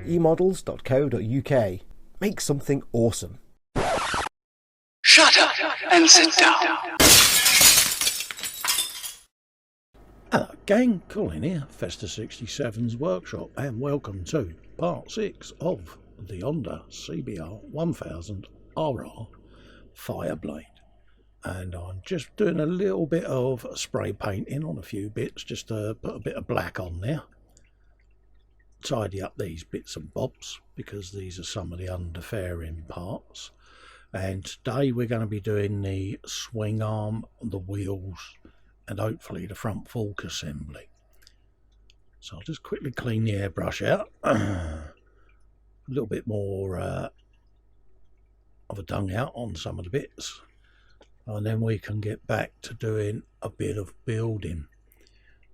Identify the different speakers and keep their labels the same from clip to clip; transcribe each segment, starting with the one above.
Speaker 1: eModels.co.uk. Make something awesome.
Speaker 2: Shut up and sit down.
Speaker 3: Hello gang, Colin here, Festa 67's workshop, and welcome to part 6 of the Honda CBR 1000RR Fireblade. And I'm just doing a little bit of spray painting on a few bits, just to put a bit of black on there. Tidy up these bits and bobs, because these are some of the underfairing parts. And today we're going to be doing the swing arm, the wheels, and hopefully the front fork assembly. So I'll just quickly clean the airbrush out. A little bit more of a dung out on some of the bits. And then we can get back to doing a bit of building.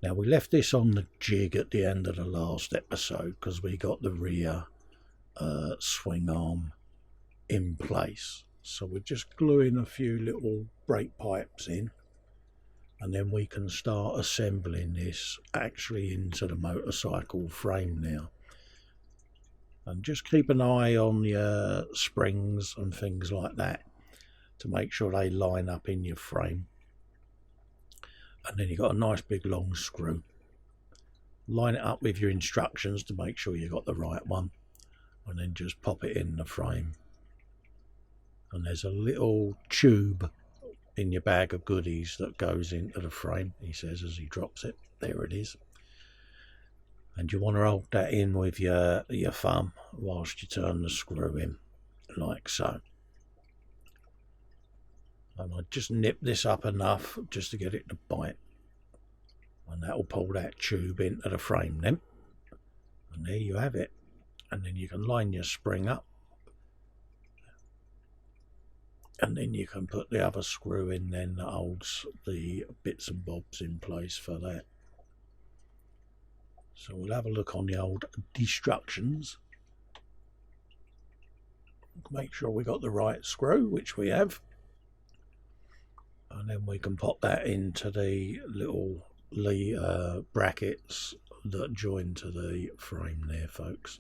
Speaker 3: Now we left this on the jig at the end of the last episode because we got the rear swing arm in place. So we're just gluing a few little brake pipes in, and then we can start assembling this actually into the motorcycle frame now. And just keep an eye on your springs and things like that to make sure they line up in your frame. And then you've got a nice big long screw. Line it up with your instructions to make sure you got the right one, and then just pop it in the frame. And there's a little tube in your bag of goodies that goes into the frame, he says as he drops it. There it is. And you want to hold that in with your thumb whilst you turn the screw in, like so. And I just nip this up enough just to get it to bite. And that will pull that tube into the frame then. And there you have it. And then you can line your spring up. And then you can put the other screw in then that holds the bits and bobs in place for that. So we'll have a look on the old instructions. Make sure we got the right screw, which we have. And then we can pop that into the little brackets that join to the frame there, folks.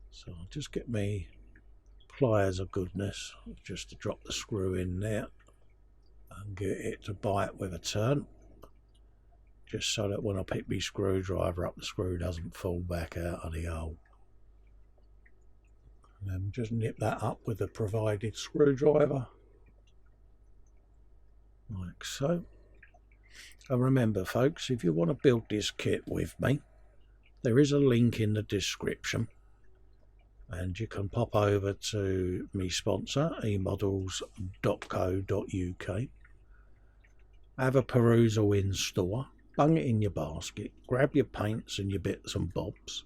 Speaker 3: So I'll just get me pliers of goodness just to drop the screw in there and get it to bite with a turn, just so that when I pick my screwdriver up, the screw doesn't fall back out of the hole. And then just nip that up with the provided screwdriver, like so. And remember folks, if you want to build this kit with me, there is a link in the description, and you can pop over to me sponsor eModels.co.uk, have a perusal in store, bung it in your basket, grab your paints and your bits and bobs,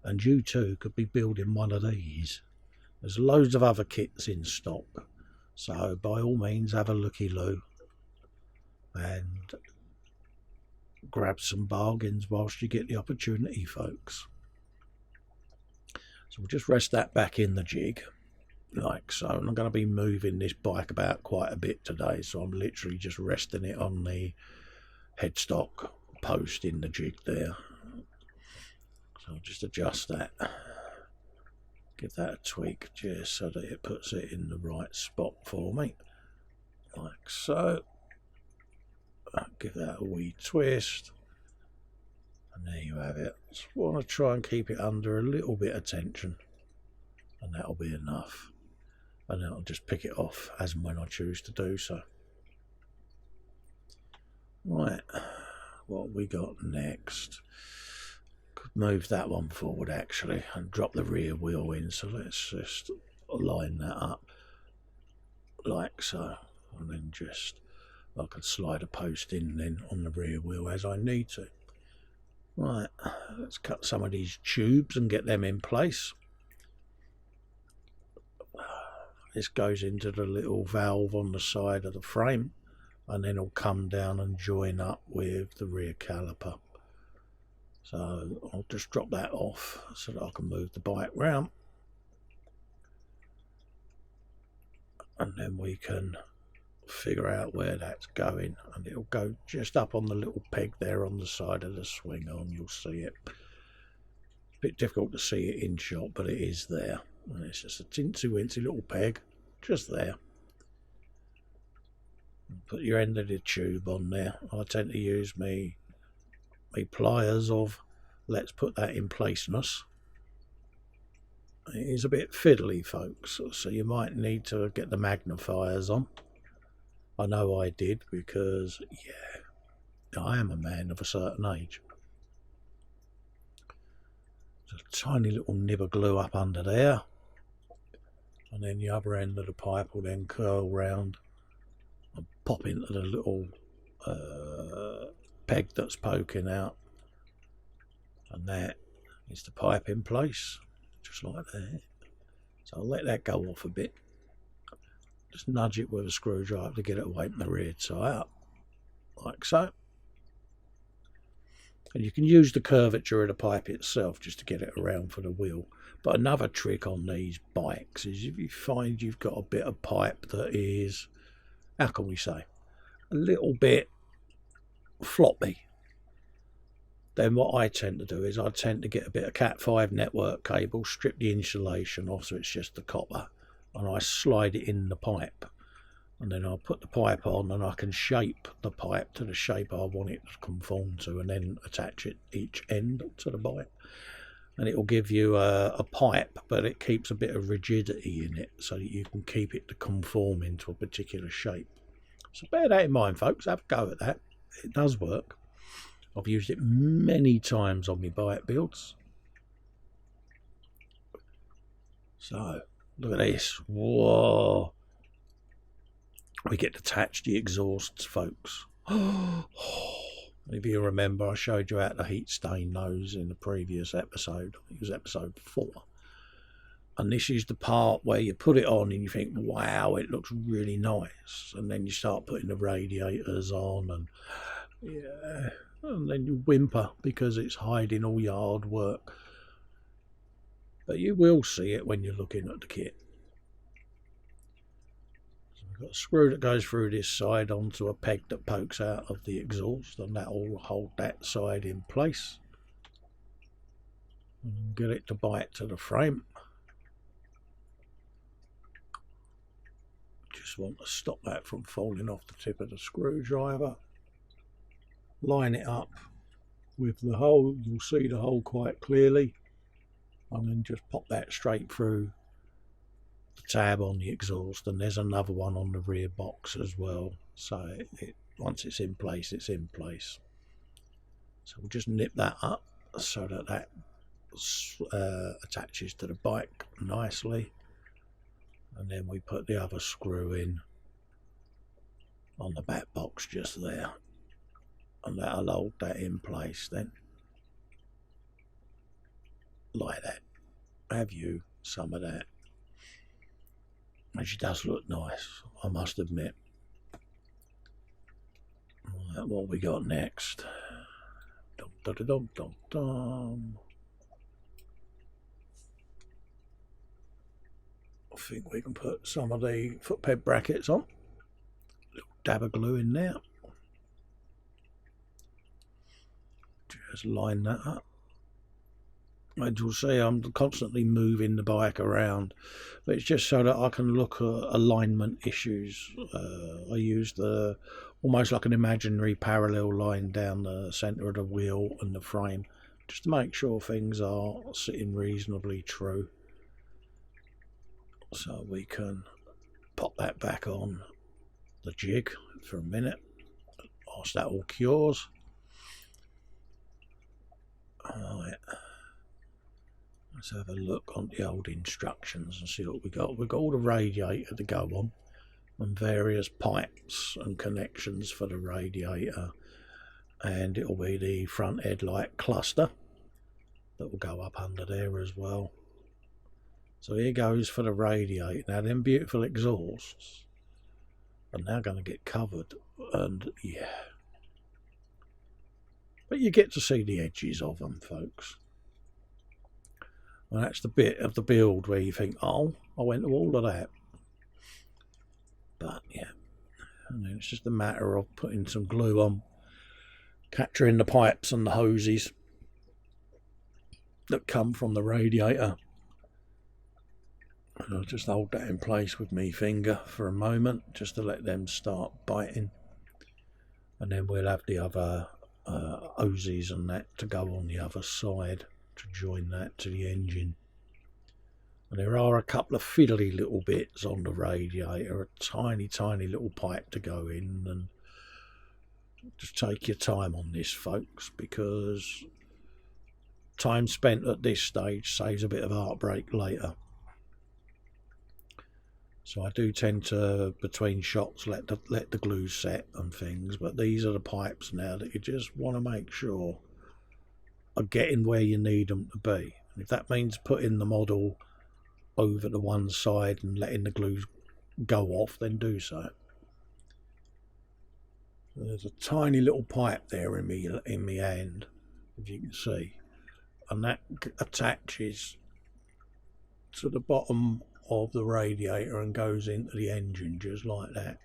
Speaker 3: and you too could be building one of these. There's loads of other kits in stock, so by all means have a looky-loo and grab some bargains whilst you get the opportunity, folks. So we'll just rest that back in the jig, like so. And I'm going to be moving this bike about quite a bit today, so I'm literally just resting it on the headstock post in the jig there. So I'll just adjust that, give that a tweak just so that it puts it in the right spot for me, like so. I'll give that a wee twist, and there you have it. Just want to try and keep it under a little bit of tension, and that'll be enough. And then I'll just pick it off as and when I choose to do so. Right, what have we got next? Could move that one forward actually and drop the rear wheel in, so let's just line that up like so, and then just I can slide a post in then on the rear wheel as I need to. Right, let's cut some of these tubes and get them in place. This goes into the little valve on the side of the frame, and then it'll come down and join up with the rear caliper. So I'll just drop that off so that I can move the bike round, and then we can figure out where that's going, and it'll go just up on the little peg there on the side of the swing arm. You'll see it. bit difficult to see it in shot, but it is there. And it's just a teensy-weensy little peg, just there. Put your end of the tube on there. I tend to use me pliers of let's put that in placeness. It is a bit fiddly, folks, so you might need to get the magnifiers on. I know I did, because yeah, I am a man of a certain age. There's a tiny little nib of glue up under there, and then the other end of the pipe will then curl round and pop into the little peg that's poking out, and that is the pipe in place, just like that. So I'll let that go off a bit, just nudge it with a screwdriver to get it away from the rear tie up, like so. And you can use the curvature of the pipe itself just to get it around for the wheel. But another trick on these bikes is if you find you've got a bit of pipe that is, how can we say, a little bit floppy, then what I tend to do is I tend to get a bit of Cat 5 network cable, strip the insulation off so it's just the copper, and I slide it in the pipe. And then I'll put the pipe on, and I can shape the pipe to the shape I want it to conform to, and then attach it each end to the bike. And it will give you a pipe, but it keeps a bit of rigidity in it so that you can keep it to conform into a particular shape. So bear that in mind, folks. Have a go at that. It does work. I've used it many times on my bike builds. So look at this. Whoa. We get to attach the exhausts, folks. If you remember, I showed you how to heat stain those in the previous episode. I think it was episode 4. And this is the part where you put it on and you think, wow, it looks really nice. And then you start putting the radiators on, and yeah, and then you whimper because it's hiding all your hard work. But you will see it when you're looking at the kit. Got a screw that goes through this side onto a peg that pokes out of the exhaust, and that will hold that side in place and get it to bite to the frame. Just want to stop that from falling off the tip of the screwdriver. Line it up with the hole, you'll see the hole quite clearly, and then just pop that straight through tab on the exhaust, and there's another one on the rear box as well, so once it's in place, it's in place. So we'll just nip that up so that that attaches to the bike nicely, and then we put the other screw in on the back box just there, and that'll hold that in place then, like that. Have you some of that? And she does look nice, I must admit. Right, what we got next? Dum, dum, dum, dum, dum. I think we can put some of the foot peg brackets on. Little dab of glue in there. Just line that up. As you'll see, I'm constantly moving the bike around, but it's just so that I can look at alignment issues. I use almost like an imaginary parallel line down the centre of the wheel and the frame, just to make sure things are sitting reasonably true. So we can pop that back on the jig for a minute whilst that all cures. Alright. Let's have a look on the old instructions and see what we got. We've got all the radiator to go on, and various pipes and connections for the radiator, and it'll be the front headlight cluster that will go up under there as well. So here goes for the radiator. Now them beautiful exhausts are now going to get covered, and yeah, but you get to see the edges of them, folks. And that's the bit of the build where you think, oh, I went to all of that. But yeah, and then it's just a matter of putting some glue on, capturing the pipes and the hoses, that come from the radiator. And I'll just hold that in place with my finger for a moment just to let them start biting, and then we'll have the other hoses and that to go on the other side to join that to the engine. And there are a couple of fiddly little bits on the radiator, a tiny little pipe to go in, and just take your time on this, folks, because time spent at this stage saves a bit of heartbreak later. So I do tend to, between shots, let the glue set and things, but these are the pipes now that you just want to make sure are getting where you need them to be. And if that means putting the model over to one side and letting the glue go off, then do so. There's a tiny little pipe there in me hand, if you can see, and that attaches to the bottom of the radiator and goes into the engine just like that.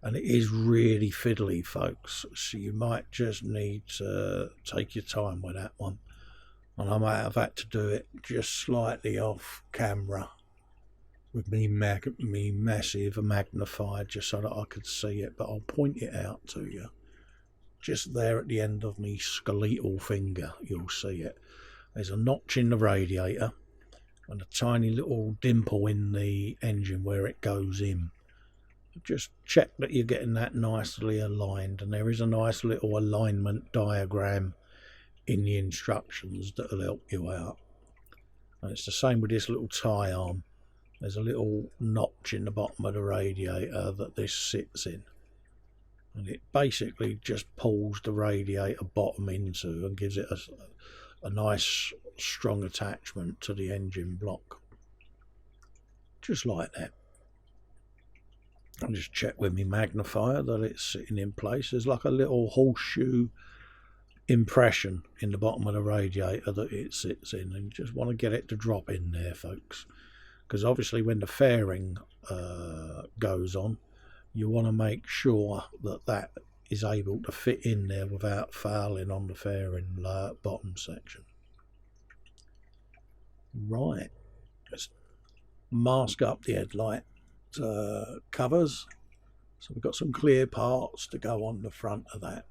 Speaker 3: And it is really fiddly, folks, so you might just need to take your time with that one. And I might have had to do it just slightly off camera with me massive magnifier just so that I could see it, but I'll point it out to you. Just there at the end of me skeletal finger, you'll see it. There's a notch in the radiator and a tiny little dimple in the engine where it goes in. Just check that you're getting that nicely aligned, and there is a nice little alignment diagram in the instructions that'll help you out. And it's the same with this little tie arm. There's a little notch in the bottom of the radiator that this sits in, and it basically just pulls the radiator bottom into and gives it a nice strong attachment to the engine block, just like that. I'll just check with my magnifier that it's sitting in place. There's like a little horseshoe impression in the bottom of the radiator that it sits in, and you just want to get it to drop in there, folks, because obviously when the fairing goes on, you want to make sure that that is able to fit in there without fouling on the fairing bottom section. Right, let's mask up the headlight covers. So we've got some clear parts to go on the front of that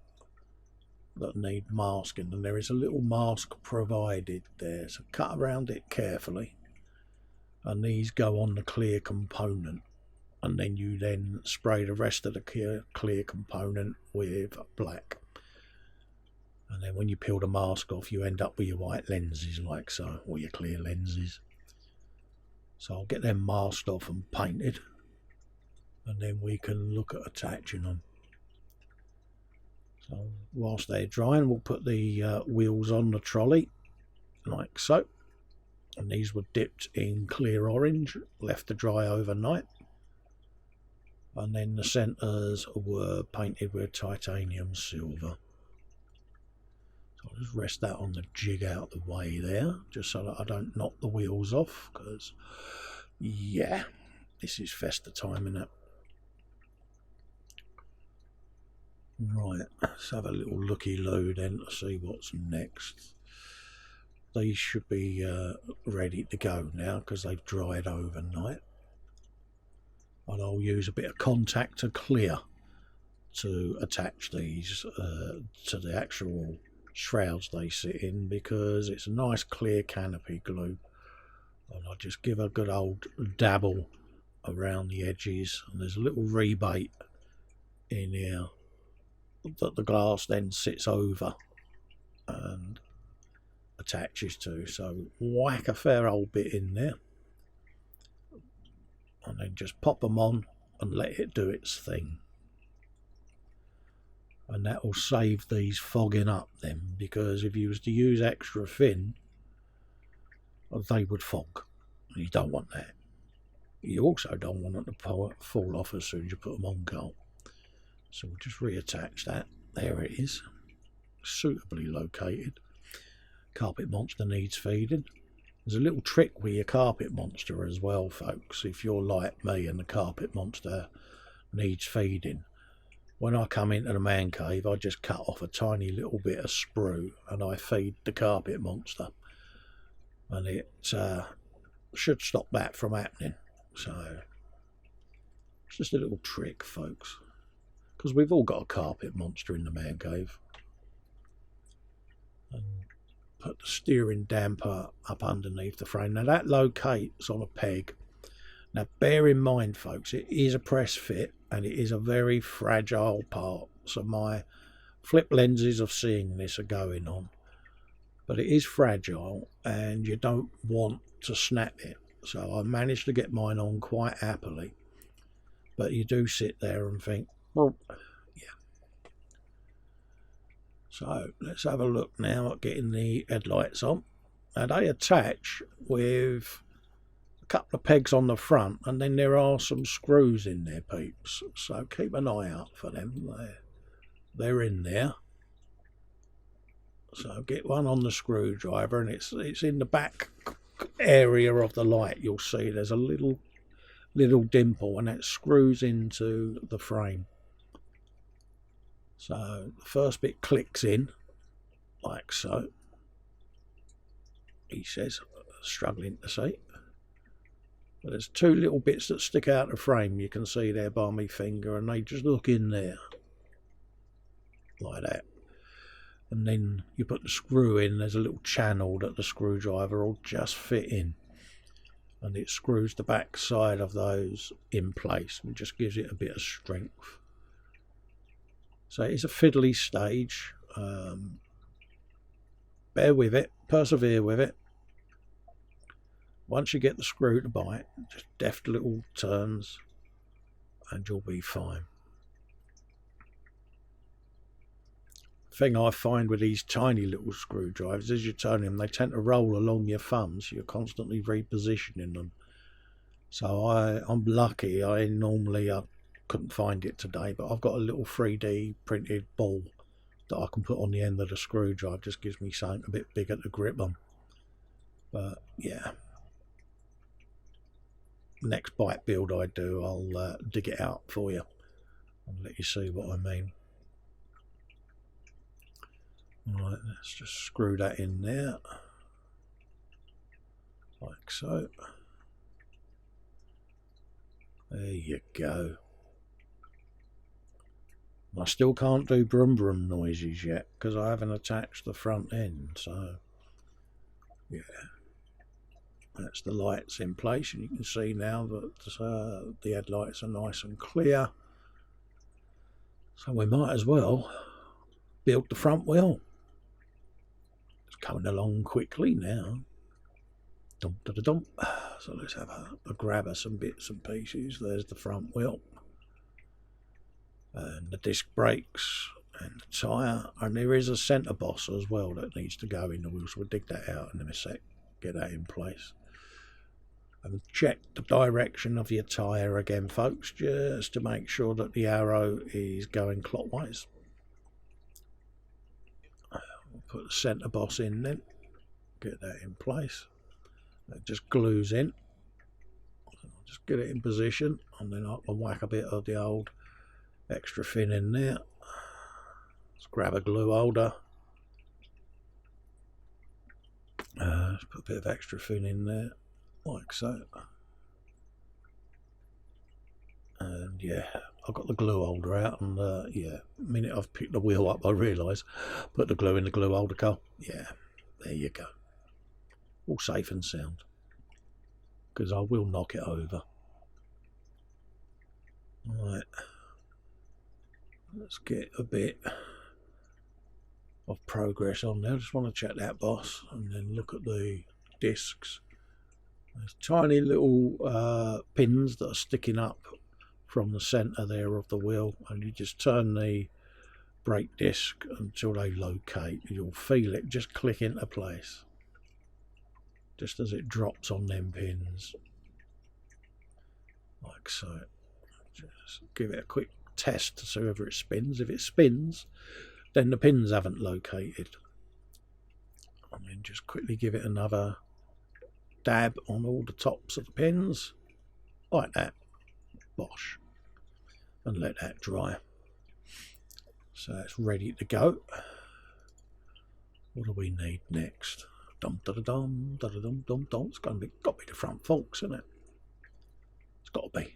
Speaker 3: need masking, and there is a little mask provided there, so cut around it carefully, and these go on the clear component, and then you then spray the rest of the clear component with black, and then when you peel the mask off you end up with your white lenses like so, or your clear lenses. So I'll get them masked off and painted, and then we can look at attaching them. So whilst they're drying, we'll put the wheels on the trolley like so, and these were dipped in clear orange, left to dry overnight, and then the centres were painted with titanium silver. So I'll just rest that on the jig out the way there, just so that I don't knock the wheels off, because yeah, this is Festa time, innit? Right, let's have a little looky-loo then to see what's next. These should be ready to go now because they've dried overnight. And I'll use a bit of contactor clear to attach these to the actual shrouds they sit in, because it's a nice clear canopy glue. And I'll just give a good old dabble around the edges, and there's a little rebate in here that the glass then sits over and attaches to, so whack a fair old bit in there and then just pop them on and let it do its thing, and that will save these fogging up then, because if you was to use extra thin they would fog, and you don't want that. You also don't want them to fall off as soon as you put them on coal. So we'll just reattach that. There it is, suitably located. Carpet monster needs feeding. There's a little trick with your carpet monster as well, folks, if you're like me and the carpet monster needs feeding. When I come into the man cave, I just cut off a tiny little bit of sprue and I feed the carpet monster, and it should stop that from happening. So it's just a little trick, folks, because we've all got a carpet monster in the man cave. And put the steering damper up underneath the frame. Now that locates on a peg. Now bear in mind, folks, it is a press fit and it is a very fragile part, so my flip lenses of seeing this are going on, but it is fragile and you don't want to snap it. So I managed to get mine on quite happily, but you do sit there and think, well, yeah. So let's have a look now at getting the headlights on. Now they attach with a couple of pegs on the front, and then there are some screws in there, peeps, so keep an eye out for them. They're in there. So get one on the screwdriver, and it's in the back area of the light. You'll see there's a little dimple, and that screws into the frame. So the first bit clicks in like so. He says, struggling to see, but there's two little bits that stick out of the frame. You can see there by my finger, and they just look in there like that. And then you put the screw in. There's a little channel that the screwdriver will just fit in, and it screws the back side of those in place and just gives it a bit of strength. So it's a fiddly stage. Bear with it, persevere with it. Once you get the screw to bite, just deft little turns and you'll be fine. Thing I find with these tiny little screwdrivers, as you turn them, they tend to roll along your thumbs. You're constantly repositioning them. So I'm lucky. I couldn't find it today, but I've got a little 3D printed ball that I can put on the end of the screwdriver. Just gives me something a bit bigger to grip on. But yeah, next bike build I do, I'll dig it out for you and let you see what I mean. Right, let's just screw that in there like so. There you go. I still can't do brum brum noises yet because I haven't attached the front end. So yeah, that's the lights in place, and you can see now that the headlights are nice and clear. So we might as well build the front wheel. It's coming along quickly now. Dum, da, da, dum. So let's have a grab of some bits and pieces. There's the front wheel, and the disc brakes, and the tyre, and there is a centre boss as well that needs to go in the wheel, so we'll dig that out in a sec, get that in place. And check the direction of your tyre again, folks, just to make sure that the arrow is going clockwise. We'll put the centre boss in then, get that in place. That just glues in. Just get it in position, and then I can whack a bit of the old extra fin in there. Let's grab a glue holder. Let's put a bit of extra fin in there, like so. And yeah, I've got the glue holder out, and yeah, the minute I've picked the wheel up, I realise, put the glue in the glue holder, Carl. Yeah, there you go. All safe and sound, because I will knock it over. Right. Let's get a bit of progress on there. I just want to check that boss and then look at the discs. There's tiny little pins that are sticking up from the centre there of the wheel, and you just turn the brake disc until they locate. You'll feel it just click into place just as it drops on them pins, like so. Just give it a quick test to see whether it spins. If it spins, then the pins haven't located. And then just quickly give it another dab on all the tops of the pins, like that. Bosh. And let that dry. So it's ready to go. What do we need next? Dum da da dum da da dum dum dum. It's got to be the front forks, isn't it? It's got to be.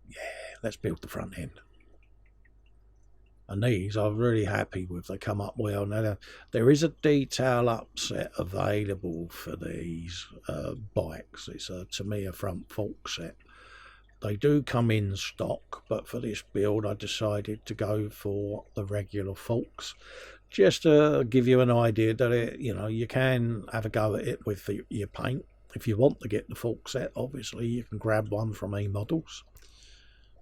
Speaker 3: Yeah, let's build the front end. And these I'm really happy with. They come up well. Now there is a detail upset available for these bikes. It's a Tamiya front fork set. They do come in stock, but for this build I decided to go for the regular forks, just to give you an idea that it, you know, you can have a go at it with your paint. If you want to get the fork set, obviously you can grab one from eModels.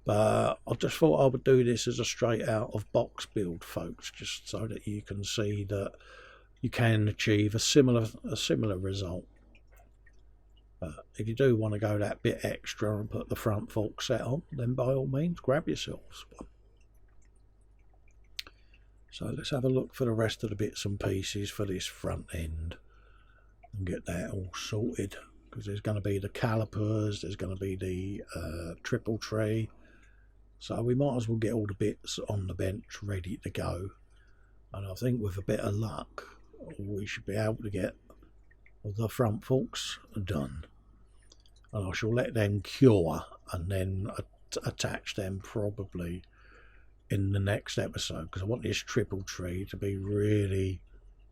Speaker 3: But I just thought I would do this as a straight out of box build, folks, just so that you can see that you can achieve a similar result. But if you do want to go that bit extra and put the front fork set on, then by all means grab yourselves one. So let's have a look for the rest of the bits and pieces for this front end and get that all sorted, because there's going to be the calipers, there's going to be the triple tree. So we might as well get all the bits on the bench ready to go. And I think with a bit of luck, we should be able to get the front forks done. And I shall let them cure and then attach them probably in the next episode, because I want this triple tree to be really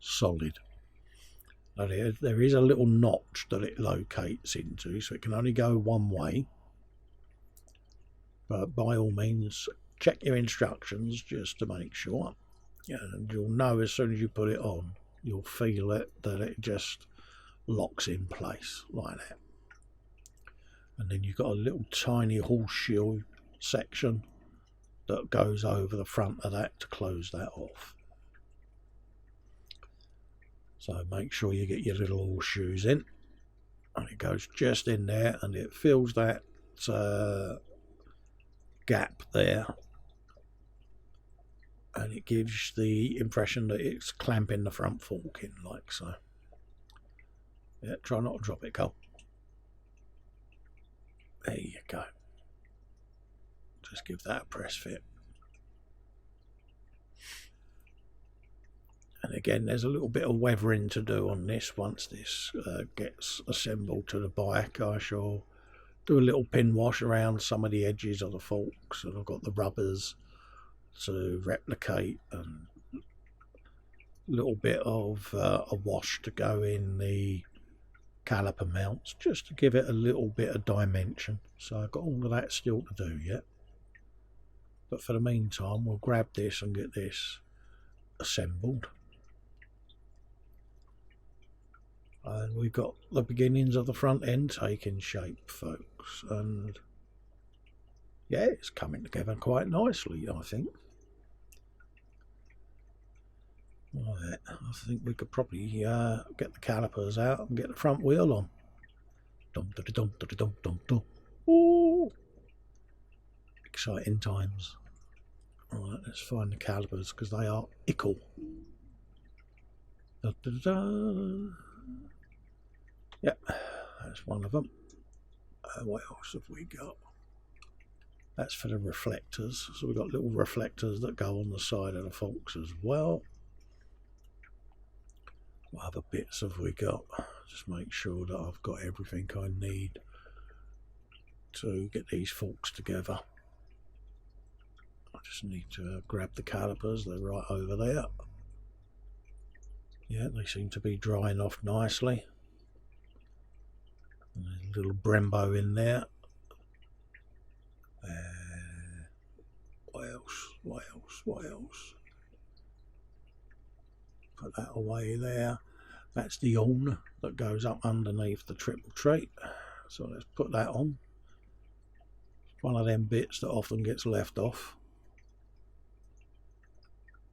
Speaker 3: solid. Now there is a little notch that it locates into, so it can only go one way. But by all means, check your instructions just to make sure. Yeah, and you'll know as soon as you put it on, you'll feel it, that it just locks in place like that. And then you've got a little tiny horseshoe section that goes over the front of that to close that off. So make sure you get your little horseshoes in, and it goes just in there, and it fills that gap there, and it gives the impression that it's clamping the front fork in like so. Yeah, try not to drop it, Cole. There you go. Just give that a press fit. And again, there's a little bit of weathering to do on this. Once this gets assembled to the bike, I shall do a little pin wash around some of the edges of the forks, and I've got the rubbers to replicate, and a little bit of a wash to go in the caliper mounts, just to give it a little bit of dimension. So I've got all of that still to do yet, but for the meantime we'll grab this and get this assembled. And we've got the beginnings of the front end taking shape, folks, and yeah, it's coming together quite nicely, I think. Right, I think we could probably get the calipers out and get the front wheel on. Dum da dum da dum dum dum. Ooh, exciting times. Alright, let's find the calipers, because they are ickle. Da, da, da, da. Yep, that's one of them. What else have we got? That's for the reflectors. So we've got little reflectors that go on the side of the forks as well. What other bits have we got? Just make sure that I've got everything I need to get these forks together. I just need to grab the calipers. They're right over there. Yeah, they seem to be drying off nicely. And there's a little Brembo in there. What else? What else? What else? Put that away there. That's the horn that goes up underneath the triple tree. So let's put that on. It's one of them bits that often gets left off.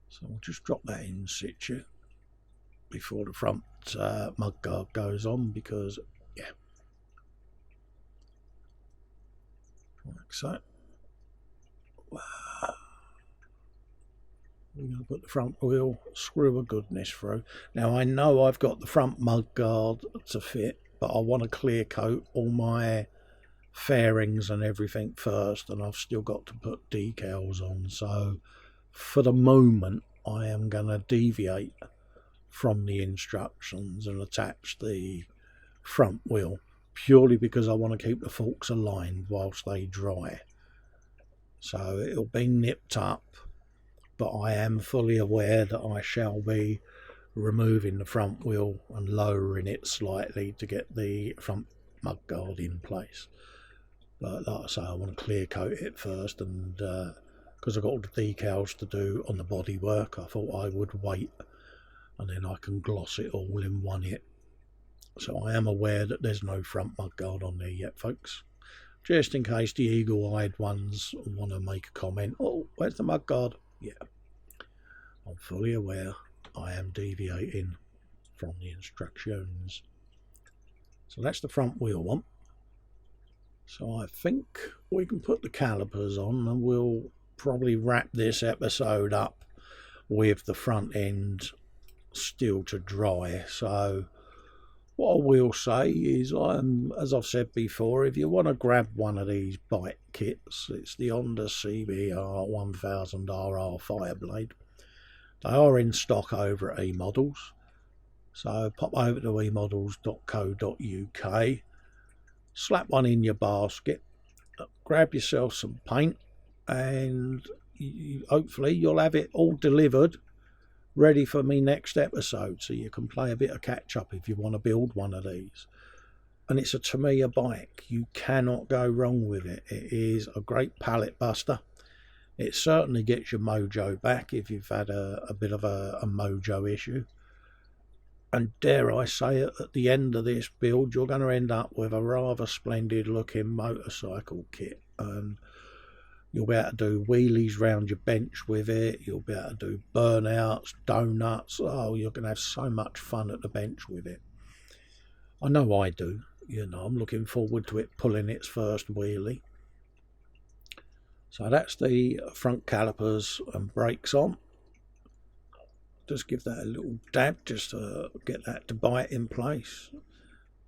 Speaker 3: So we'll just drop that in situ before the front mudguard goes on, because yeah, like so. We're going to put the front wheel screw of goodness through. Now I know I've got the front mudguard to fit, but I want to clear coat all my fairings and everything first, and I've still got to put decals on. So for the moment I am going to deviate from the instructions and attach the front wheel, purely because I want to keep the forks aligned whilst they dry. So it'll be nipped up, but I am fully aware that I shall be removing the front wheel and lowering it slightly to get the front mudguard in place. But like I say, I want to clear coat it first, and because I've got all the decals to do on the bodywork, I thought I would wait and then I can gloss it all in one hit. So I am aware that there's no front mudguard on there yet, folks. Just in case the eagle-eyed ones want to make a comment, oh, where's the mudguard? Yeah, I'm fully aware I am deviating from the instructions. So that's the front wheel one. So I think we can put the calipers on, and we'll probably wrap this episode up with the front end still to dry. So what I will say is, as I've said before, if you want to grab one of these bike kits, it's the Honda CBR 1000RR Fireblade. They are in stock over at eModels. So pop over to eModels.co.uk, slap one in your basket, grab yourself some paint, and hopefully you'll have it all delivered, ready for me next episode, so you can play a bit of catch up if you want to build one of these. And it's a Tamiya bike. You cannot go wrong with it. It is a great pallet buster. It certainly gets your mojo back if you've had a bit of a mojo issue. And dare I say it, at the end of this build, you're going to end up with a rather splendid looking motorcycle kit. And you'll be able to do wheelies round your bench with it. You'll be able to do burnouts, donuts. Oh, you're going to have so much fun at the bench with it. I know I do. You know, I'm looking forward to it pulling its first wheelie. So that's the front calipers and brakes on. Just give that a little dab just to get that to bite in place.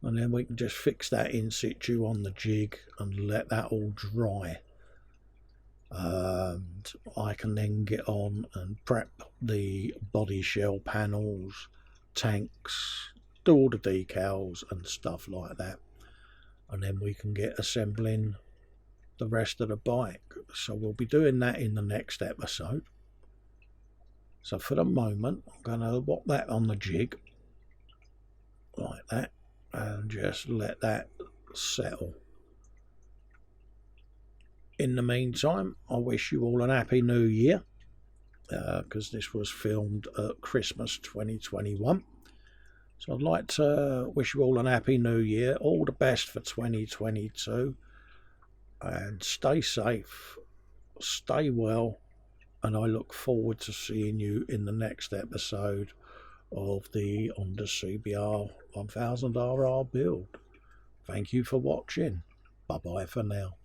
Speaker 3: And then we can just fix that in situ on the jig and let that all dry. And I can then get on and prep the body shell panels, tanks, do all the decals and stuff like that. And then we can get assembling the rest of the bike. So we'll be doing that in the next episode. So for the moment, I'm going to whop that on the jig like that and just let that settle. In the meantime, I wish you all an happy new year, because this was filmed at Christmas 2021. So I'd like to wish you all an happy new year, all the best for 2022, and stay safe, stay well, and I look forward to seeing you in the next episode of the Honda CBR 1000RR build. Thank you for watching. Bye bye for now.